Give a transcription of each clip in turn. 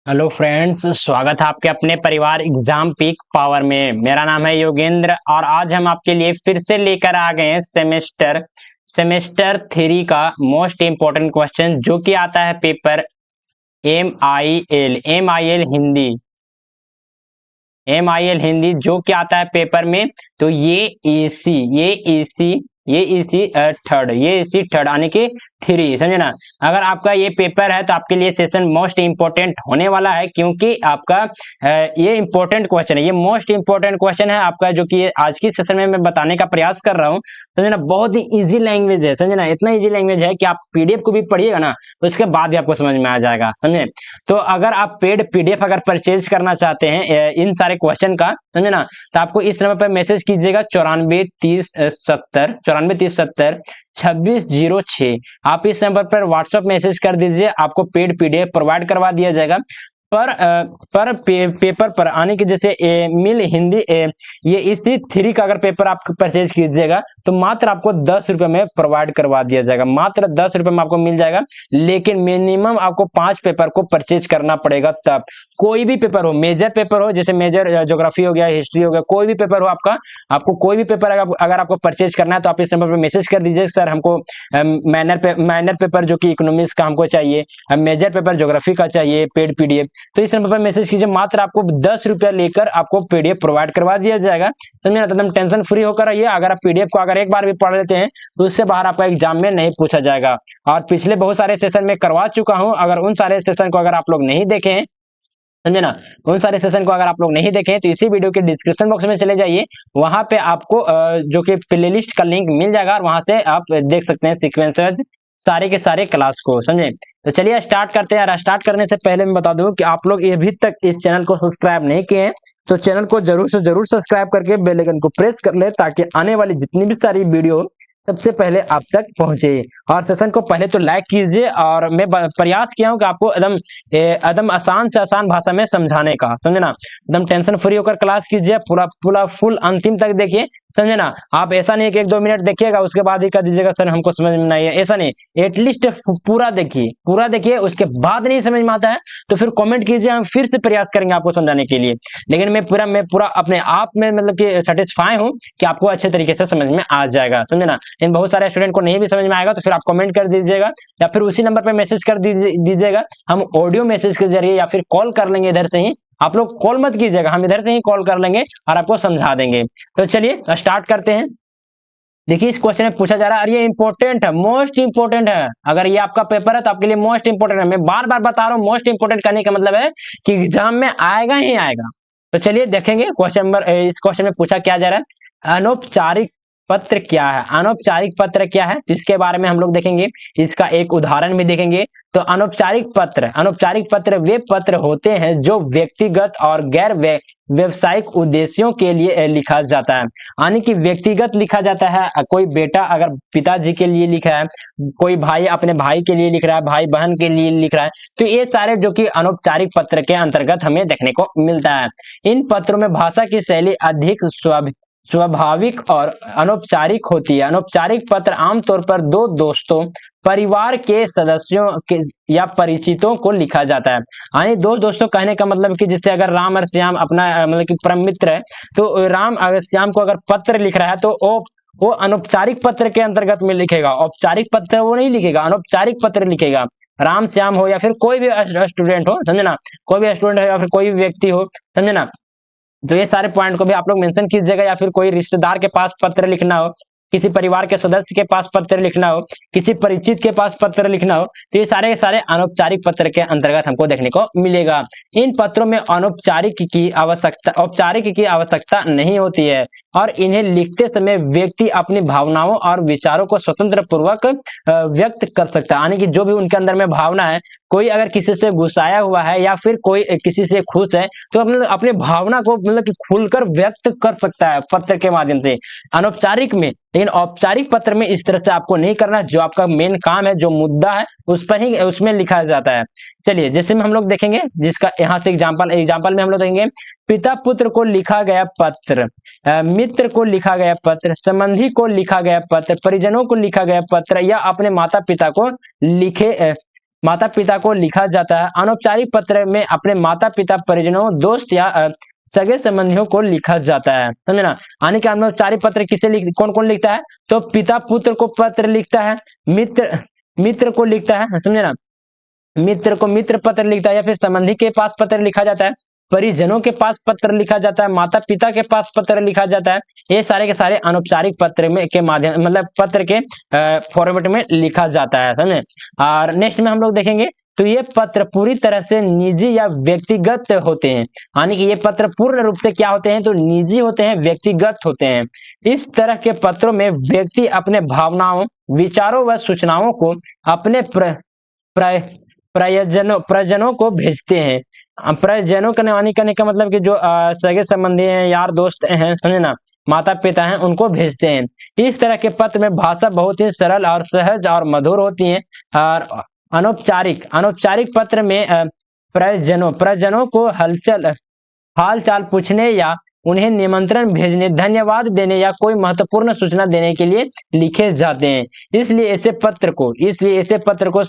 Hello friends, स्वागत है आपके अपने परिवार एग्जाम पीक पावर में। मेरा नाम है योगेंद्र और आज हम आपके लिए फिर से लेकर आ गए हैं सेमेस्टर 3 का मोस्ट इम्पोर्टेंट क्वेश्चन जो कि आता है paper M I L Hindi जो कि आता है पेपर में। तो ये इसी थर्ड यानी कि 3, समझे ना। अगर आपका ये पेपर है तो आपके लिए सेशन मोस्ट इंपोर्टेंट होने वाला है, क्योंकि आपका ये इंपॉर्टेंट क्वेश्चन है, ये मोस्ट इंपोर्टेंट क्वेश्चन है आपका, जो कि आज की सेशन में मैं बताने का प्रयास कर रहा हूँ। समझे ना, बहुत ही इजी लैंग्वेज है, समझे ना। इतना इजी लैंग्वेज है कि आप पीडीएफ को भी पढ़िएगा ना तो उसके बाद भी आपको समझ में आ जाएगा, समझे। तो अगर आप पेड पीडीएफ अगर परचेज करना चाहते हैं इन सारे क्वेश्चन का, समझे ना, तो आपको इस नंबर पर मैसेज कीजिएगा 943070 2606। आप इस नंबर पर व्हाट्सएप मैसेज कर दीजिए, आपको पेड पीडीएफ प्रोवाइड करवा दिया जाएगा। पेपर पर आने की जैसे मिल हिंदी ये इसी 3 का अगर पेपर आप परचेज कीजिएगा तो मात्र आपको 10 रुपए में प्रोवाइड करवा दिया जाएगा, मात्र 10 रुपए में आपको मिल जाएगा। लेकिन मिनिमम आपको 5 पेपर को परचेज करना पड़ेगा, तब कोई भी पेपर हो, मेजर पेपर हो, जैसे मेजर ज्योग्राफी हो गया, हिस्ट्री हो गया, कोई भी पेपर हो आपको कोई भी पेपर अगर आपको परचेज करना है तो आप इस नंबर पर मैसेज कर दीजिए, सर हमको माइनर पेपर जो कि इकोनॉमिक्स का हमको चाहिए, मेजर पेपर ज्योग्राफी का चाहिए पेड पीडीएफ। तो इस नंबर पर मैसेज कीजिए, मात्र आपको 10 रुपया लेकर आपको पीडीएफ प्रोवाइड करवा दिया जाएगा, समझे ना। तो एकदम टेंशन फ्री होकर आइए। अगर आप पीडीएफ को अगर एक बार भी पढ़ लेते हैं तो उससे बाहर आपका एग्जाम में नहीं पूछा जाएगा। और पिछले बहुत सारे सेशन में करवा चुका हूं, अगर उन सारे सेशन को अगर आप लोग नहीं देखे हैं, समझे ना, उन सारे सेशन को अगर आप लोग नहीं देखे तो इसी वीडियो के डिस्क्रिप्शन बॉक्स में चले जाइए, वहां पे आपको जो कि प्लेलिस्ट का लिंक मिल जाएगा और वहां से आप देख सकते हैं सीक्वेंसेस सारे के सारे क्लास को, समझे। तो चलिए स्टार्ट करते हैं। और स्टार्ट करने से पहले मैं बता दूं कि आप लोग अभी तक इस चैनल को सब्सक्राइब नहीं किए हैं तो चैनल को जरूर से जरूर सब्सक्राइब करके बेल आइकन को प्रेस कर ले, ताकि आने वाली जितनी भी सारी वीडियो सबसे पहले आप तक पहुंचे। और सेशन को पहले तो लाइक कीजिए, और मैं प्रयास किया हूं कि आपको एकदम आसान से आसान भाषा में समझाने का, समझे ना। एकदम टेंशन फ्री होकर क्लास कीजिए, पूरा पूरा फुल अंतिम तक देखिए, समझे ना। आप ऐसा नहीं कि 1-2 मिनट देखिएगा उसके बाद ही कर दीजिएगा सर हमको समझ में नहीं है, ऐसा नहीं। एटलीस्ट पूरा देखिए, उसके बाद नहीं समझ में आता है तो फिर कमेंट कीजिए, हम फिर से प्रयास करेंगे आपको समझाने के लिए। लेकिन मैं पूरा अपने आप में मतलब कि सेटिस्फाई हूँ कि आपको अच्छे तरीके से समझ में आ जाएगा, समझे ना। इन बहुत सारे स्टूडेंट को नहीं भी समझ में आएगा तो फिर आप कमेंट कर दीजिएगा, या फिर उसी नंबर पर मैसेज कर दीजिएगा। हम ऑडियो मैसेज के जरिए या फिर कॉल कर लेंगे इधर से ही। आप लोग कॉल मत कीजिएगा, हम इधर से ही कॉल कर लेंगे और आपको समझा देंगे। तो चलिए स्टार्ट करते हैं। देखिए इस क्वेश्चन में पूछा जा रहा है, और ये इंपॉर्टेंट है, मोस्ट इंपॉर्टेंट है। अगर ये आपका पेपर है तो आपके लिए मोस्ट इंपॉर्टेंट है। मैं बार बार बता रहा हूँ, मोस्ट इंपॉर्टेंट करने का मतलब है कि एग्जाम में आएगा ही आएगा। तो चलिए देखेंगे इस क्वेश्चन में पूछा क्या जा रहा है। अनौपचारिक पत्र क्या है? अनौपचारिक पत्र क्या है इसके बारे में हम लोग देखेंगे, इसका एक उदाहरण भी देखेंगे। तो अनौपचारिक पत्र वे पत्र होते हैं जो व्यक्तिगत और गैर व्यवसायिक उद्देश्यों के लिए लिखा जाता है। यानी कि व्यक्तिगत लिखा जाता है, कोई बेटा अगर पिताजी के लिए लिखा है, कोई भाई अपने भाई के लिए लिख रहा है, भाई बहन के लिए लिख रहा है, तो ये सारे जो कि अनौपचारिक पत्र के अंतर्गत हमें देखने को मिलता है। इन पत्रों में भाषा की शैली अधिक स्वाभाविक और अनौपचारिक होती है। अनौपचारिक पत्र आमतौर पर 2 दोस्तों, परिवार के सदस्यों के या परिचितों को लिखा जाता है। यानी 2 दोस्तों कहने का मतलब कि जैसे अगर राम और श्याम अपना मतलब कि परम मित्र है, तो राम अगर श्याम को अगर पत्र लिख रहा है तो वो अनौपचारिक पत्र के अंतर्गत में लिखेगा, औपचारिक पत्र वो नहीं लिखेगा, अनौपचारिक पत्र लिखेगा। राम श्याम हो या फिर कोई भी स्टूडेंट हो, समझे ना, कोई भी स्टूडेंट हो या फिर कोई भी व्यक्ति हो, समझे ना। तो ये सारे पॉइंट को भी आप लोग मेंशन कीजिएगा, या फिर कोई रिश्तेदार के पास पत्र लिखना हो, किसी परिवार के सदस्य के पास पत्र लिखना हो, किसी परिचित के पास पत्र लिखना हो, तो ये सारे अनौपचारिक पत्र के अंतर्गत हमको देखने को मिलेगा। इन पत्रों में औपचारिक की आवश्यकता नहीं होती है, और इन्हें लिखते समय व्यक्ति अपनी भावनाओं और विचारों को स्वतंत्र पूर्वक व्यक्त कर सकता है। यानी कि जो भी उनके अंदर में भावना है, कोई अगर किसी से गुस्साया हुआ है या फिर कोई किसी से खुश है, तो अपने भावना को मतलब कि खुलकर व्यक्त कर सकता है पत्र के माध्यम से, अनौपचारिक में। लेकिन औपचारिक पत्र में इस तरह से आपको नहीं करना, जो आपका मेन काम है, जो मुद्दा है, उस पर ही उसमें लिखा जाता है। चलिए जैसे में हम लोग देखेंगे, जिसका यहाँ से एग्जाम्पल में हम लोग देखेंगे, पिता पुत्र को लिखा गया पत्र, मित्र को लिखा गया पत्र, संबंधी को लिखा गया पत्र, परिजनों को लिखा गया पत्र, या अपने माता पिता को माता पिता को लिखा जाता है। अनौपचारिक पत्र में अपने माता पिता, परिजनों, दोस्त या सगे संबंधियों को लिखा जाता है, समझे ना। यानी कि अनौपचारिक पत्र किसे कौन कौन लिखता है, तो पिता पुत्र को पत्र लिखता है, मित्र मित्र को लिखता है, समझे ना, मित्र को मित्र पत्र लिखता है, या फिर संबंधी के पास पत्र लिखा जाता है, परिजनों के पास पत्र लिखा जाता है, माता पिता के पास पत्र लिखा जाता है। ये सारे के सारे अनौपचारिक पत्र में के माध्यम मतलब पत्र के फॉर्मेट में लिखा जाता है, समझे। और नेक्स्ट में हम लोग देखेंगे तो ये पत्र पूरी तरह से निजी या व्यक्तिगत होते हैं, यानी कि ये पत्र पूर्ण रूप से क्या होते हैं, तो निजी होते हैं, व्यक्तिगत होते हैं। इस तरह के पत्रों में व्यक्ति अपने भावनाओं, विचारों व सूचनाओं को अपने प्रयोजनों को भेजते हैं। प्रयोजनों का हानि करने का मतलब कि जो सगे संबंधी हैं, यार दोस्त हैं, समझे ना, माता पिता हैं, उनको भेजते हैं। इस तरह के पत्र में भाषा बहुत ही सरल और सहज और मधुर होती है। और अनौपचारिक पत्र में प्रयोजनों को हाल चाल पूछने या उन्हें निमंत्रण भेजने, धन्यवाद देने या कोई महत्वपूर्ण सूचना देने के लिए लिखे जाते हैं। इसलिए ऐसे पत्र को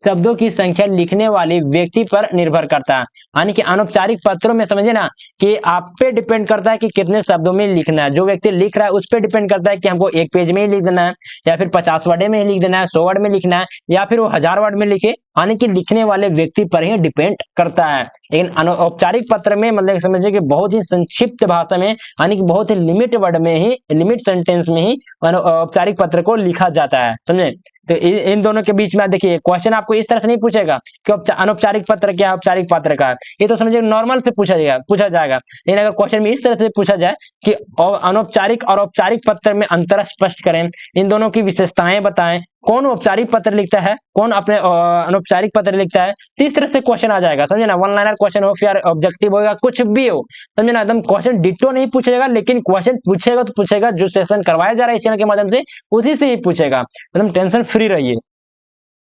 शब्दों की संख्या लिखने वाले व्यक्ति पर निर्भर करता है। यानी कि अनौपचारिक पत्रों में समझे ना कि आप पे डिपेंड करता है कि कितने शब्दों में लिखना है। जो व्यक्ति लिख रहा है उस पर डिपेंड करता है कि हमको 1 पेज में ही लिख देना है, या फिर 50 वर्ड में ही लिख देना है, 100 वर्ड में लिखना है, या फिर वो 1000 वर्ड में लिखे। यानी कि लिखने वाले व्यक्ति पर ही डिपेंड करता है। लेकिन अनौपचारिक पत्र में मतलब समझिए कि बहुत ही संक्षिप्त भाषा में, यानी कि बहुत ही लिमिट वर्ड में ही, लिमिट सेंटेंस में ही अनौपचारिक पत्र को लिखा जाता है, समझे। तो इन दोनों के बीच में देखिए क्वेश्चन आपको इस तरह से नहीं पूछेगा कि अनौपचारिक पत्र क्या है, औपचारिक पत्र का है। ये तो समझिए नॉर्मल से पूछा जाएगा। लेकिन अगर क्वेश्चन में इस तरह से पूछा जाए कि अनौपचारिक और औपचारिक पत्र में अंतर स्पष्ट करें, इन दोनों की विशेषताएं बताएं, कौन औपचारिक पत्र लिखता है, कौन अपने अनौपचारिक पत्र लिखता है, तो इस तरह से क्वेश्चन आ जाएगा, समझे ना। 1 लाइनर क्वेश्चन हो, फिर ऑब्जेक्टिव होगा, कुछ भी हो, समझे ना। एकदम क्वेश्चन डिट्टो नहीं पूछेगा, लेकिन क्वेश्चन पूछेगा तो पूछेगा जो सेशन करवाया जा रहा है इस चैनल के माध्यम से, उसी से ही पूछेगा। एकदम टेंशन फ्री रहिए,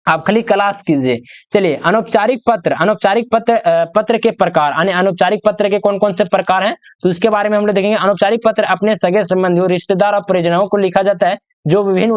आप खाली क्लास कीजिए। चलिए अनौपचारिक पत्र के प्रकार, यानी अनौपचारिक पत्र के कौन कौन से प्रकार हैं, तो इसके बारे में हम लोग देखेंगे। अनौपचारिक पत्र अपने सगे संबंधियों, रिश्तेदार और परिजनों को लिखा जाता है, जो विभिन्न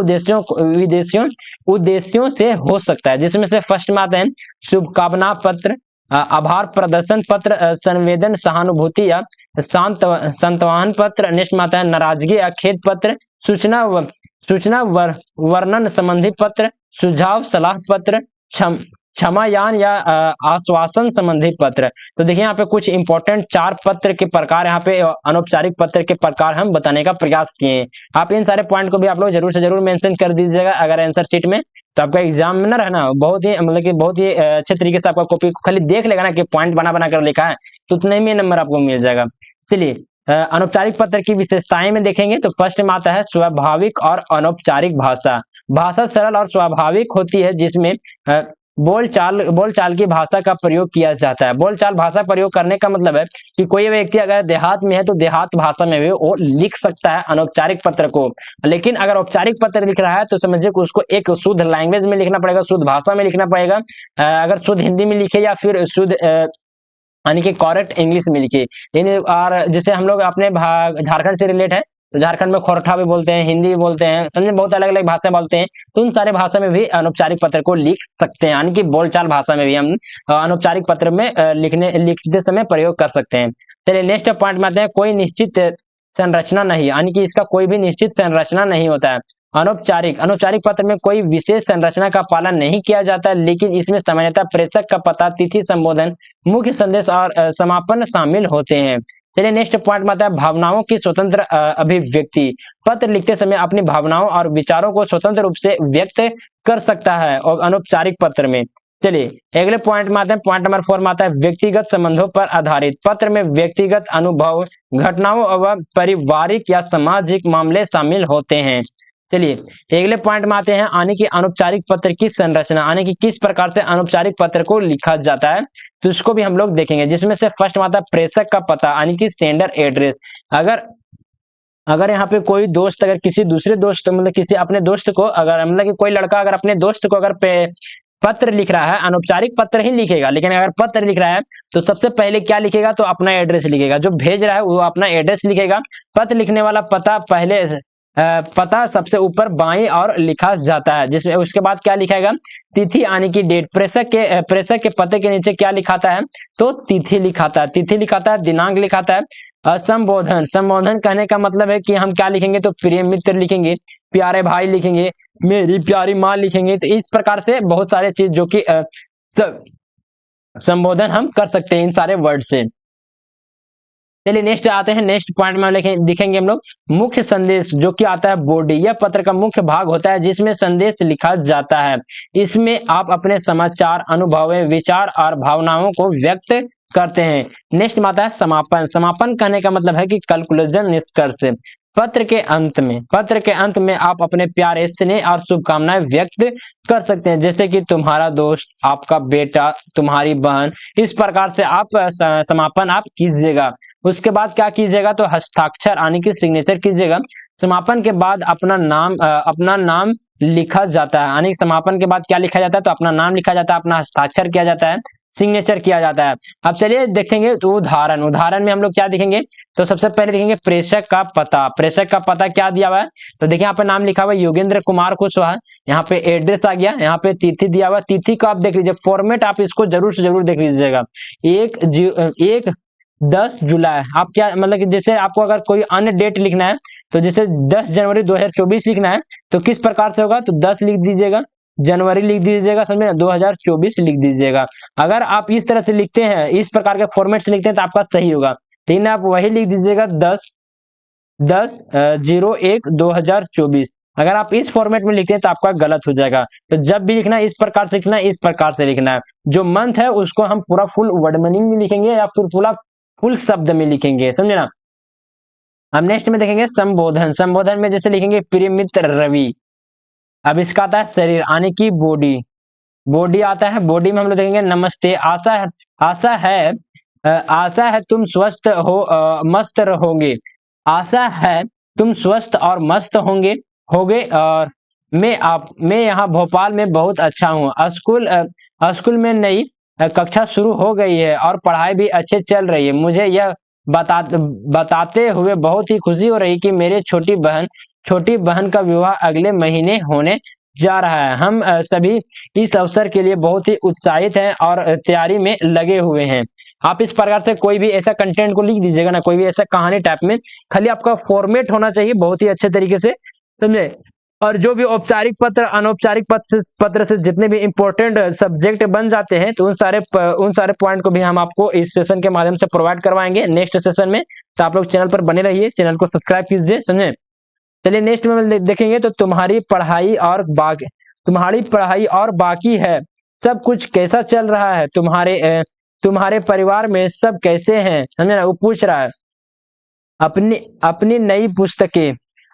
उद्देश्यों से हो सकता है। जिसमें से फर्स्ट में आते हैं शुभकामना पत्र, आभार प्रदर्शन पत्र, संवेदन सहानुभूति या सांत्वना पत्र। नेक्स्ट में आता है नाराजगी या खेद पत्र, सूचना वर्णन संबंधी पत्र, सुझाव सलाह पत्र, क्षमायान या आश्वासन संबंधी पत्र। तो देखिए यहाँ पे कुछ इंपॉर्टेंट 4 पत्र के प्रकार, यहाँ पे अनौपचारिक पत्र के प्रकार हम बताने का प्रयास किए हैं। आप इन सारे पॉइंट को भी आप लोग जरूर से जरूर मेंशन कर दीजिएगा अगर आंसर शीट में, तो आपका एग्जाम में ना रहना बहुत ही मतलब कि बहुत ही अच्छे तरीके से आपका कॉपी को खाली देख लेगा ना कि पॉइंट बना कर लिखा है, तो उतने में नंबर आपको मिल जाएगा। चलिए अनौपचारिक पत्र की विशेषताएं में देखेंगे तो फर्स्ट में आता है स्वाभाविक और अनौपचारिक भाषा। भाषा सरल और स्वाभाविक होती है, जिसमें बोलचाल की भाषा का प्रयोग किया जाता है। बोलचाल भाषा प्रयोग करने का मतलब है कि कोई व्यक्ति अगर देहात में है तो देहात भाषा में भी वो लिख सकता है अनौपचारिक पत्र को। लेकिन अगर औपचारिक पत्र लिख रहा है तो समझिए कि उसको एक शुद्ध लैंग्वेज में लिखना पड़ेगा, शुद्ध भाषा में लिखना पड़ेगा। अगर शुद्ध हिंदी में लिखे या फिर शुद्ध यानी कि करेक्ट इंग्लिश में लिखे। और जैसे हम लोग अपने झारखंड से रिलेट है तो झारखंड में खोरठा भी बोलते हैं, हिंदी भी बोलते हैं, समझे, बहुत अलग अलग भाषा बोलते हैं। तो उन सारे भाषा में भी अनौपचारिक पत्र को लिख सकते हैं, यानी कि बोलचाल भाषा में भी हम अनौपचारिक पत्र में लिखते समय प्रयोग कर सकते हैं। चलिए नेक्स्ट पॉइंट में आते हैं, कोई निश्चित संरचना नहीं, यानी कि इसका कोई भी निश्चित संरचना नहीं होता है। अनौपचारिक पत्र में कोई विशेष संरचना का पालन नहीं किया जाता, लेकिन इसमें सामान्यतः प्रेषक का पता, तिथि, संबोधन, मुख्य संदेश और समापन शामिल होते हैं। चलिए नेक्स्ट पॉइंट में आता है भावनाओं की स्वतंत्र अभिव्यक्ति। पत्र लिखते समय अपनी भावनाओं और विचारों को स्वतंत्र रूप से व्यक्त कर सकता है और अनौपचारिक पत्र में। चलिए अगले पॉइंट में आते हैं, पॉइंट नंबर 4 में आता है व्यक्तिगत संबंधों पर आधारित। पत्र में व्यक्तिगत अनुभव, घटनाओं और पारिवारिक या सामाजिक मामले शामिल होते हैं। चलिए अगले पॉइंट में आते हैं, यानी कि अनौपचारिक पत्र की संरचना, यानी कि किस प्रकार से अनौपचारिक पत्र को लिखा जाता है, तो इसको भी हम लोग देखेंगे। जिसमें से फर्स्ट में आता है प्रेषक का पता, यानी कि सेंडर एड्रेस। अगर यहाँ पे कोई दोस्त अगर किसी दूसरे दोस्त मतलब किसी अपने दोस्त को अगर मतलब कि कोई लड़का अगर अपने दोस्त को अगर पत्र लिख रहा है, अनौपचारिक पत्र ही लिखेगा, लेकिन अगर पत्र लिख रहा है तो सबसे पहले क्या लिखेगा, तो अपना एड्रेस लिखेगा। जो भेज रहा है वो अपना एड्रेस लिखेगा। पत्र लिखने वाला पता पता सबसे ऊपर बाईं और लिखा जाता है, जिसमें उसके बाद क्या लिखाएगा, तिथि आने की डेट। प्रेषक के पते के नीचे क्या लिखाता है, तो तिथि लिखाता है, तिथि लिखाता है, दिनांक लिखाता है। संबोधन, संबोधन कहने का मतलब है कि हम क्या लिखेंगे, तो प्रिय मित्र लिखेंगे, प्यारे भाई लिखेंगे, मेरी प्यारी माँ लिखेंगे। तो इस प्रकार से बहुत सारे चीज जो कि संबोधन हम कर सकते हैं इन सारे वर्ड से। चलिए नेक्स्ट आते हैं, नेक्स्ट पॉइंट में लिखेंगे हम लोग मुख्य संदेश, जो कि आता है बॉडी। यह पत्र का मुख्य भाग होता है जिसमें संदेश लिखा जाता है। इसमें आप अपने समाचार, अनुभव, विचार और भावनाओं को व्यक्त करते हैं। नेक्स्ट में आता है समापन। समापन कहने का मतलब है कि कंक्लूजन, निष्कर्ष। पत्र के अंत में आप अपने प्यारे, स्नेह और शुभकामनाएं व्यक्त कर सकते हैं, जैसे कि तुम्हारा दोस्त, आपका बेटा, तुम्हारी बहन। इस प्रकार से आप समापन आप कीजिएगा। उसके बाद क्या कीजिएगा, तो हस्ताक्षर यानी कि सिग्नेचर कीजिएगा। समापन के बाद अपना नाम लिखा जाता है, यानी समापन के बाद क्या लिखा जाता है, तो अपना नाम लिखा जाता है, अपना हस्ताक्षर किया जाता है, सिग्नेचर किया जाता है। अब चलिए देखेंगे तो उदाहरण में हम लोग क्या दिखेंगे, तो सबसे पहले लिखेंगे प्रेषक का पता। प्रेषक का पता क्या दिया हुआ है, तो देखिए यहाँ पे नाम लिखा हुआ है योगेंद्र कुमार कुशवाहा, यहाँ पे एड्रेस आ गया, यहाँ पे तिथि दिया हुआ है। तिथि को आप देख लीजिए, फॉर्मेट आप इसको जरूर से जरूर देख लीजिएगा। 10 जुलाई, आप क्या मतलब कि जैसे आपको अगर कोई अन्य डेट लिखना है, तो जैसे 10 जनवरी 2024 लिखना है, तो किस प्रकार से होगा, तो 10 लिख दीजिएगा, जनवरी लिख दीजिएगा, समझे ना, 2024 लिख दीजिएगा। अगर आप इस तरह से लिखते हैं, इस प्रकार के फॉर्मेट से लिखते हैं, तो आपका सही होगा। ठीक है, आप वही लिख दीजिएगा 10/01/2024। अगर आप इस फॉर्मेट में लिखते हैं तो आपका गलत हो जाएगा। तो जब भी लिखना है इस प्रकार से लिखना है, इस प्रकार से लिखना है। जो मंथ है उसको हम पूरा फुल वर्ड मीनिंग में लिखेंगे या फिर पूरा फुल शब्द में लिखेंगे, समझे ना। अब नेक्स्ट में देखेंगे संबोधन। संबोधन में जैसे लिखेंगे प्रिय मित्र रवि। अब इसका आता है शरीर यानी कि बॉडी। बॉडी आता है, बॉडी में हम लोग देखेंगे नमस्ते, आशा है तुम स्वस्थ हो, मस्त रहोगे। आशा है तुम स्वस्थ और मस्त होगे और मैं यहाँ भोपाल में बहुत अच्छा हूँ। स्कूल में नई कक्षा शुरू हो गई है और पढ़ाई भी अच्छे चल रही है। मुझे यह बताते हुए बहुत ही खुशी हो रही कि मेरे छोटी बहन का विवाह अगले महीने होने जा रहा है। हम सभी इस अवसर के लिए बहुत ही उत्साहित हैं और तैयारी में लगे हुए हैं। आप इस प्रकार से कोई भी ऐसा कंटेंट को लिख दीजिएगा ना, कोई भी ऐसा कहानी टाइप में, खाली आपका फॉर्मेट होना चाहिए बहुत ही अच्छे तरीके से, समझे। और जो भी औपचारिक पत्र, अनौपचारिक पत्र से जितने भी इंपॉर्टेंट सब्जेक्ट बन जाते हैं, तो उन सारे पॉइंट को भी हम आपको इस सेशन के माध्यम से प्रोवाइड करवाएंगे नेक्स्ट सेशन में। तो आप लोग चैनल पर बने रहिए, चैनल को सब्सक्राइब कीजिए, समझे। चलिए नेक्स्ट में देखेंगे तो तुम्हारी पढ़ाई और बाकी है, सब कुछ कैसा चल रहा है, तुम्हारे परिवार में सब कैसे हैं, समझे ना। वो पूछ रहा है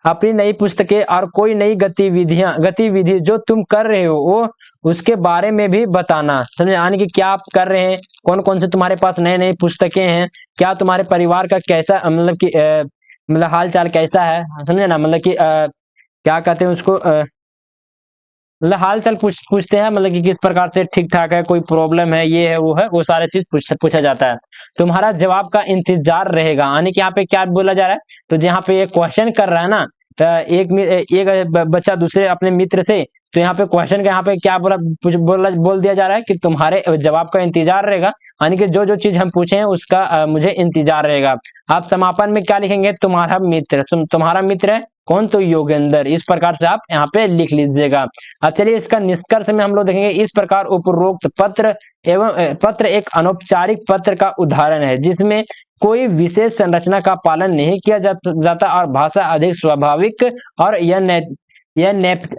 अपनी नई पुस्तकें और कोई नई गतिविधि जो तुम कर रहे हो, वो उसके बारे में भी बताना, समझे। यानी कि क्या आप कर रहे हैं, कौन कौन से तुम्हारे पास नई पुस्तकें हैं, क्या तुम्हारे परिवार का कैसा मतलब कि मतलब हाल चाल कैसा है, समझे ना। मतलब कि क्या कहते हैं उसको, मतलब हाल चाल पूछते हैं, मतलब कि किस प्रकार से ठीक ठाक है, कोई प्रॉब्लम है, ये है वो है, वो सारे चीज पूछा जाता है। तुम्हारा जवाब का इंतजार रहेगा, यानी कि यहाँ पे क्या बोला जा रहा है, तो जहाँ पे ये क्वेश्चन कर रहा है ना, तो एक बच्चा दूसरे अपने मित्र से, तो यहाँ पे क्वेश्चन का यहाँ पे क्या बोल दिया जा रहा है कि तुम्हारे जवाब का इंतजार रहेगा, यानी कि जो चीज हम पूछे हैं उसका मुझे इंतजार रहेगा। आप समापन में क्या लिखेंगे, तुम्हारा मित्र है कौन, तो योगेंद्र। इस प्रकार से आप यहाँ पे लिख लीजिएगा। अब चलिए इसका निष्कर्ष में हम लोग देखेंगे, इस प्रकार उपरोक्त पत्र एक अनौपचारिक पत्र का उदाहरण है जिसमें कोई विशेष संरचना का पालन नहीं किया जाता और भाषा अधिक स्वाभाविक और यह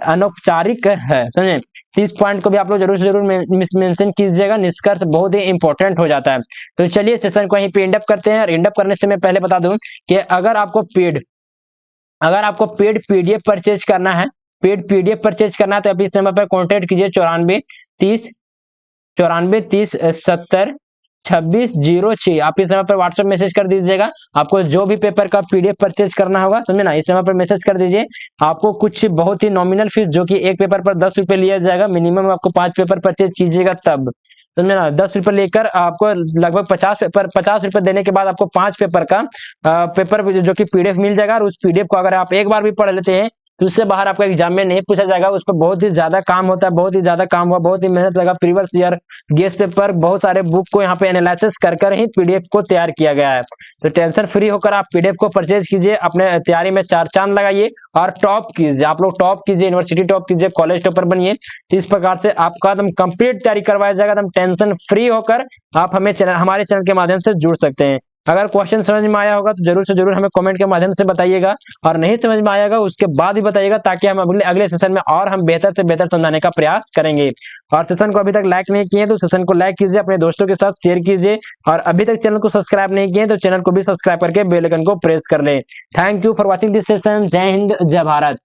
अनौपचारिक है, समझे। इस पॉइंट को भी आप लोग जरूर से जरूर मेंशन कीजिएगा, निष्कर्ष बहुत ही इंपॉर्टेंट हो जाता है। तो चलिए सेशन को यहीं पे एंड अप करते हैं। और एंड अप करने से मैं पहले बता दूं कि अगर आपको पेड पीडीएफ परचेज करना है, तो आप इस नंबर पर कॉन्टेक्ट कीजिए 9430 आप इस नंबर पर व्हाट्सएप मैसेज कर दीजिएगा। आपको जो भी पेपर का पीडीएफ परचेज करना होगा, समझे ना, इस नंबर पर मैसेज कर दीजिए। आपको कुछ बहुत ही नॉमिनल फीस, जो कि एक पेपर पर 10 रुपए लिया जाएगा, मिनिमम आपको 5 पेपर परचेज कीजिएगा तब। तो मेरा 10 रुपये लेकर आपको लगभग 50 पेपर, 50 रुपये देने के बाद आपको 5 पेपर का पेपर जो कि पीडीएफ मिल जाएगा। और उस पीडीएफ को अगर आप एक बार भी पढ़ लेते हैं तो उससे बाहर आपका एग्जाम में नहीं पूछा जाएगा। उस पर बहुत ही ज्यादा काम होता है, बहुत ही ज्यादा काम हुआ, बहुत ही मेहनत लगा। प्रीवियस ईयर गेस्ट पेपर, बहुत सारे बुक को यहाँ पे एनालिसिस कर ही पीडीएफ को तैयार किया गया है। तो टेंशन फ्री होकर आप पीडीएफ को परचेज कीजिए, अपने तैयारी में 4 चांद लगाइए और टॉप कीजिए। आप लोग टॉप कीजिए, यूनिवर्सिटी टॉप कीजिए, कॉलेज टॉपर बनिए। इस प्रकार से आपका एकदम कंप्लीट तैयारी करवाया जाएगा। एकदम टेंशन फ्री होकर आप हमारे चैनल के माध्यम से जुड़ सकते हैं। अगर क्वेश्चन समझ में आया होगा तो जरूर से जरूर हमें कमेंट के माध्यम से बताइएगा, और नहीं समझ में आएगा उसके बाद ही बताइएगा, ताकि हम अगले सेशन में और हम बेहतर से बेहतर समझाने का प्रयास करेंगे। और सेशन को अभी तक लाइक नहीं किए तो सेशन को लाइक कीजिए, अपने दोस्तों के साथ शेयर कीजिए, और अभी तक चैनल को सब्सक्राइब नहीं किए तो चैनल को भी सब्सक्राइब करके बेल आइकन को प्रेस कर लें। Thank you for watching this session. जय हिंद, जय भारत।